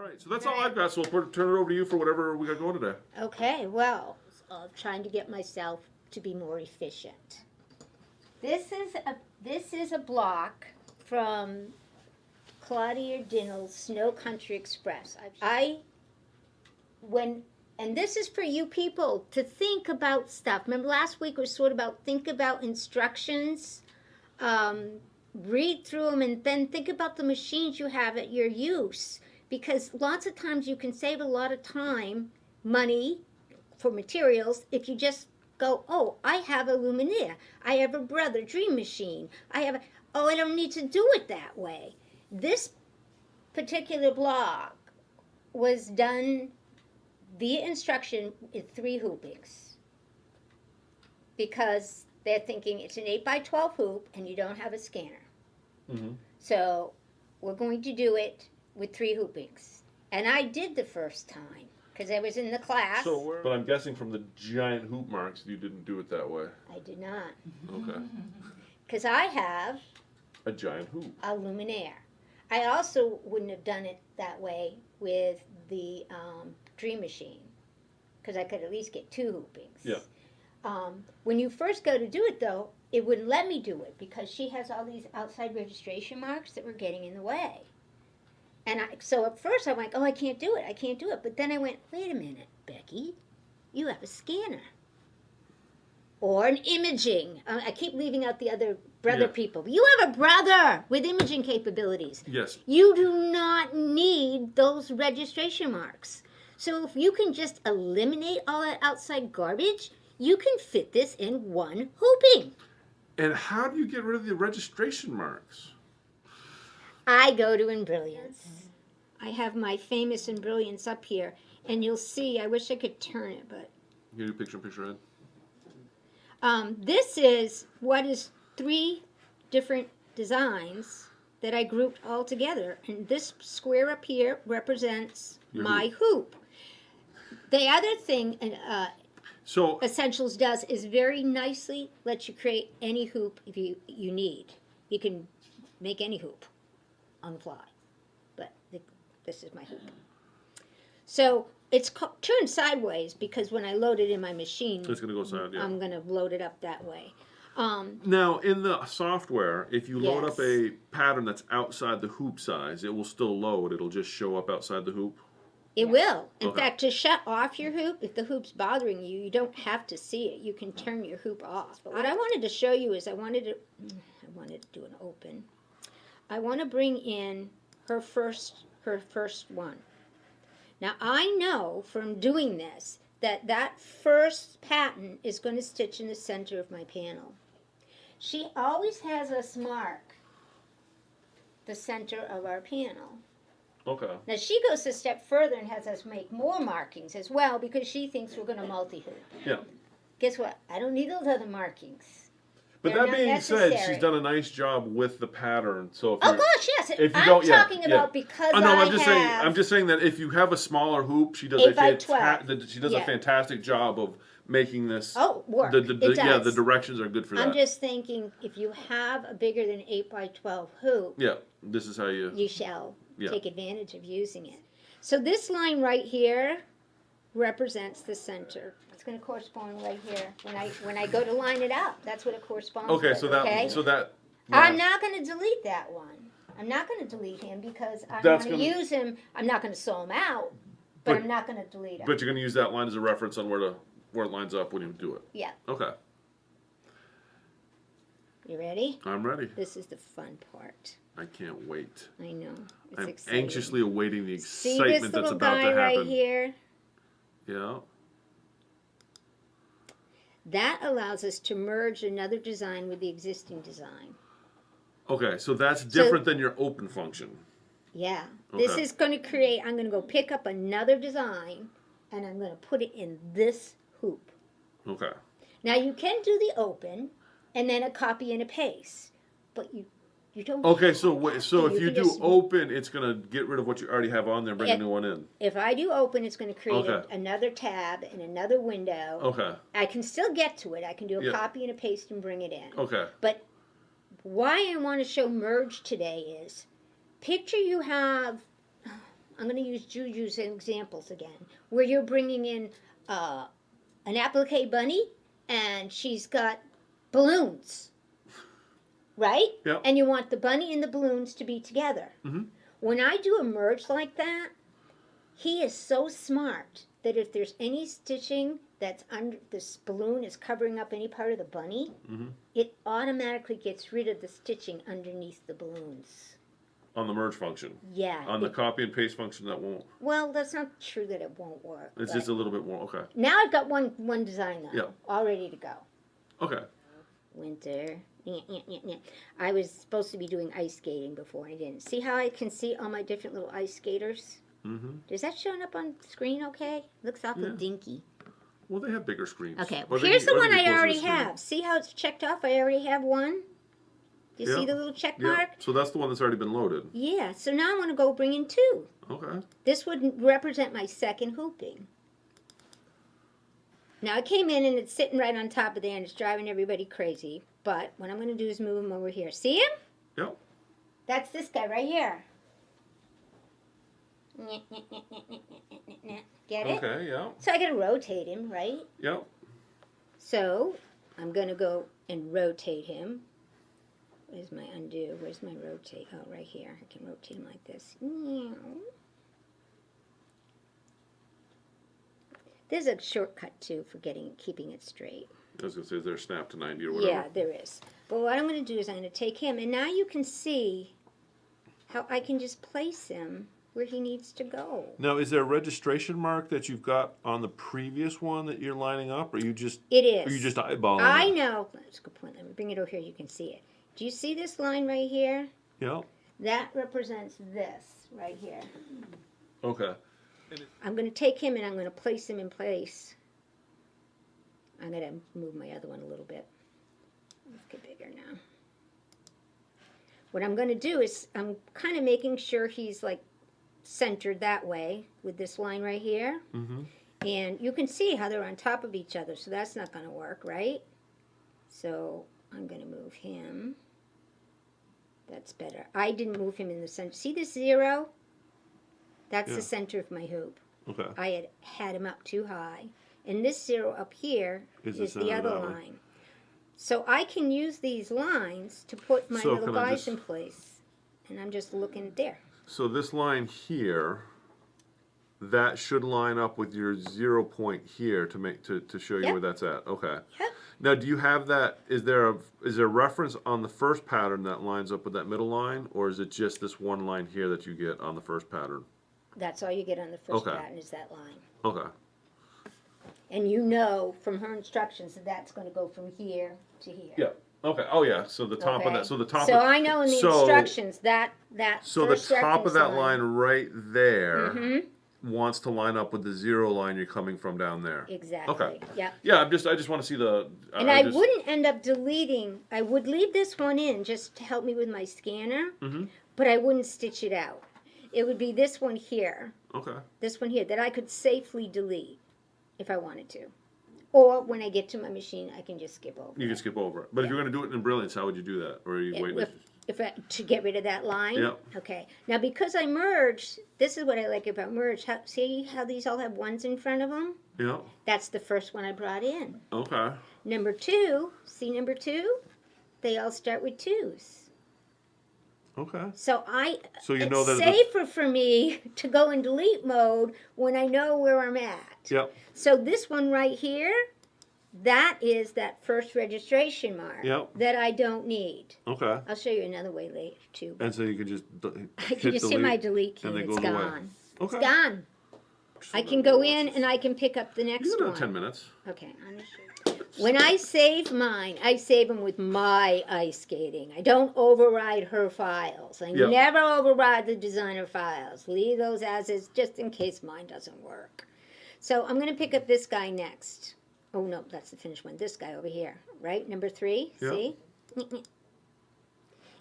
right, so that's all I've got. So we'll turn it over to you for whatever we got going today. Okay, well, trying to get myself to be more efficient. This is a block from Claudia Dinnell's Snow Country Express. And this is for you people to think about stuff. Remember last week was sort of about think about instructions, read through them, and then think about the machines you have at your use. Because lots of times you can save a lot of time, money for materials if you just go, oh, I have a Luminaire. I have a Brother Dream Machine. I don't need to do it that way. This particular blog was done via instruction with 3 hoopings because they're thinking it's an 8x12 hoop and you don't have a scanner. Mm-hmm. So we're going to do it with 3 hoopings. And I did the first time because I was in the class. But I'm guessing from the giant hoop marks you didn't do it that way. I did not. Okay. Because I have a giant hoop. A Luminaire. I also wouldn't have done it that way with the Dream Machine because I could at least get 2 hoopings. Yeah. When you first go to do it, though, it wouldn't let me do it because she has all these outside registration marks that were getting in the way. And so at first I'm like, oh, I can't do it. But then I went, wait a minute, Becky, you have a scanner. Or an imaging. I keep leaving out the other brother people. But you have a brother with imaging capabilities. Yes. You do not need those registration marks. So if you can just eliminate all that outside garbage, you can fit this in 1 hooping. And how do you get rid of the registration marks? I go to Embrilliance. I have my famous Embrilliance up here, and you'll see, I wish I could turn it, but... You do picture Ed? This is what is 3 different designs that I grouped all together. And this square up here represents my hoop. The other thing Essentials does is very nicely let you create any hoop if you need. You can make any hoop on the fly. But this is my hoop. So it's turned sideways because when I load it in my machine, it's going to go side, yeah. I'm going to load it up that way. Now, in the software, if you load up a pattern that's outside the hoop size, it will still load. It'll just show up outside the hoop. It will. In fact, to shut off your hoop, if the hoop's bothering you, you don't have to see it. You can turn your hoop off. But what I wanted to show you is I wanted to do an open. I want to bring in her first one. Now, I know from doing this that first pattern is going to stitch in the center of my panel. She always has us mark the center of our panel. Okay. Now, she goes a step further and has us make more markings as well because she thinks we're going to multi-hoop. Yeah. Guess what? I don't need those other markings. But They're that being necessary. said, she's done a nice job with the pattern. So if oh gosh, yes. if you I'm don't, talking about because I'm just saying that if you have a smaller hoop, she does a fantastic job of making this. Work. It does. Yeah, the directions are good for that. I'm just thinking if you have a bigger than 8x12 hoop. Yeah, this is how you shall take advantage of using it. So this line right here represents the center. It's going to correspond right here. When I go to line it up, that's what it corresponds with. I'm not going to delete that one. I'm not going to delete him because I'm going to use him. I'm not going to sew him out, but I'm not going to delete him. But you're going to use that line as a reference on where it lines up when you do it. Yeah. Okay. You ready? I'm ready. This is the fun part. I can't wait. I know. I'm exciting. Anxiously awaiting the See excitement this that's about to happen. right here? Yeah. That allows us to merge another design with the existing design. Okay, so that's different than your open function. Yeah. Okay. This is going to create, I'm going to go pick up another design, and I'm going to put it in this hoop. Okay. Now, you can do the open, and then a copy and a paste, but you don't. Okay, so if you do open, it's going to get rid of what you already have on there and bring a new one in. If I do open, it's going to create another tab and another window. Okay. I can still get to it. I can do a copy and a paste and bring it in. Okay. But why I want to show merge today is, picture you have, I'm going to use Juju's examples again, where you're bringing in an applique bunny, and she's got balloons, right? Yep. And you want the bunny and the balloons to be together. Mm-hmm. When I do a merge like that, he is so smart that if there's any stitching that's under, this balloon is covering up any part of the bunny, Mm-hmm. it automatically gets rid of the stitching underneath the balloons. On the merge function. Yeah. On the copy and paste function, that won't. Well, that's not true that it won't work. It's just a little bit more. Okay. Now I've got one design though, Yeah. all ready to go. Okay. Winter. I was supposed to be doing ice skating before, and I didn't. See how I can see all my different little ice skaters? Mm-hmm. Is that showing up on screen okay? Looks awful dinky. Well, they have bigger screens. Okay, Or here's the one can be I closer to the already screen. have. See how it's checked off? I already have one. Do you see the little check Yeah. mark? So that's the one that's already been loaded. Yeah, so now I'm going to go bring in two. Okay. This would represent my second hooping. Now I came in and it's sitting right on top of there and it's driving everybody crazy. But what I'm going to do is move him over here. See him? Yep. That's this guy right here. Get it? Okay, yeah. So I got to rotate him, right? Yep. So I'm going to go and rotate him. Where's my undo? Where's my rotate? Oh, right here. I can rotate him like this. There's a shortcut too for keeping it straight. I was going to say, is there a snap to 90 or whatever? Yeah, there is. But what I'm going to do is I'm going to take him, and now you can see how I can just place him where he needs to go. Now, is there a registration mark that you've got on the previous one that you're lining up, or you just It is. Or you just eyeballing I it? know. That's a good point. Let me bring it over here. You can see it. Do you see this line right here? Yeah. That represents this right here. Okay. I'm going to take him and I'm going to place him in place. I'm going to move my other one a little bit. Let's get bigger now. What I'm going to do is I'm kind of making sure he's like centered that way with this line right here. Mm-hmm. And you can see how they're on top of each other, so that's not going to work, right? So I'm going to move him. That's better. I didn't move him in the center. See this 0? That's the center of my hoop. Okay. I had him up too high. And this 0 up here is the other line. So I can use these lines to put my little guys in place. And I'm just looking there. So this line here, that should line up with your 0 point here to make to show you where that's at. Okay. Yep. Now, do you have that? Is there a reference on the first pattern that lines up with that middle line, or is it just this one line here that you get on the first pattern? That's all you get on the first pattern is that line. Okay. And you know from her instructions that that's going to go from here to here. Yeah. Okay. Oh yeah. So the top of that. So the top. So of, I know in the instructions that So the first top of that reference line right there Mm-hmm. wants to line up with the 0 line you're coming from down there. Exactly. Okay. Yeah. Yeah. I just want to see the. And I wouldn't end up deleting. I would leave this one in just to help me with my scanner, but I wouldn't stitch it out. It would be this one here. Okay. This one here that I could safely delete if I wanted to. Or when I get to my machine, I can just skip over. You can skip over it. But if you're going to do it in Embrilliance, how would you do that? Or are you waiting? To get rid of that line? Yep. Okay. Now, because I merged, this is what I like about merge. See how these all have ones in front of them? Yeah. That's the first one I brought in. Okay. Number 2, see number 2? They all start with 2s. Okay. So you know it's that safer for me to go in delete mode when I know where I'm at. Yep. So this one right here, that is that first registration mark that I don't need. Okay. I'll show you another way later too. And so you can just I can just hit my delete key and it's gone. Away. Okay. It's gone. I can go in and I can pick up the next You can do one. 10 minutes. Okay. When I save mine, I save them with my ice skating. I don't override her files. I never override the designer files. Leave those as is just in case mine doesn't work. So I'm going to pick up this guy next. Oh, no, that's the finished one. This guy over here, right? Number 3, see?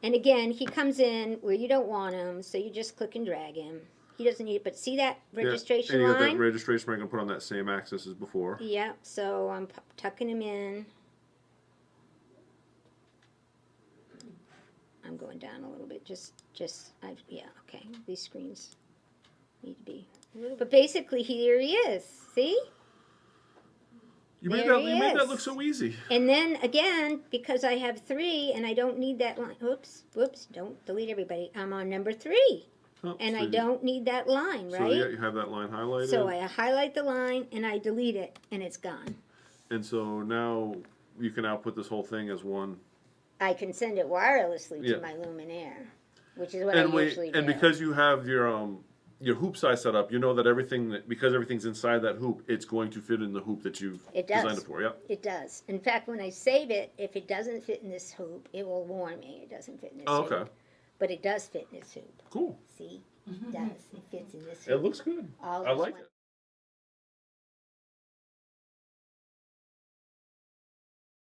And again, he comes in where you don't want him, so you just click and drag him. He doesn't need it, but see that registration and you line? got that registration mark going to put on that same axis as before. Yep, so I'm tucking him in. I'm going down a little bit, okay. These screens, But basically, here he is. See? You There made he that is. look so easy. And then again, because I have 3 and I don't need that line. Whoops, don't delete everybody. I'm on number 3. Oh, And so I don't need that line, right? So yeah, you have that line highlighted. So I highlight the line and I delete it and it's gone. And so now you can output this whole thing as one. I can send it wirelessly Yeah. to my Luminaire, which is what I usually do. And because you have your hoop size set up, you know that because everything's inside that hoop, it's going to fit in the hoop that you've designed it for. Yeah. It does. In fact, when I save it, if it doesn't fit in this hoop, it will warn me it doesn't fit in this hoop. Okay. But it does fit in this hoop. Cool. See? It does. It fits in this hoop. It looks good. I like it.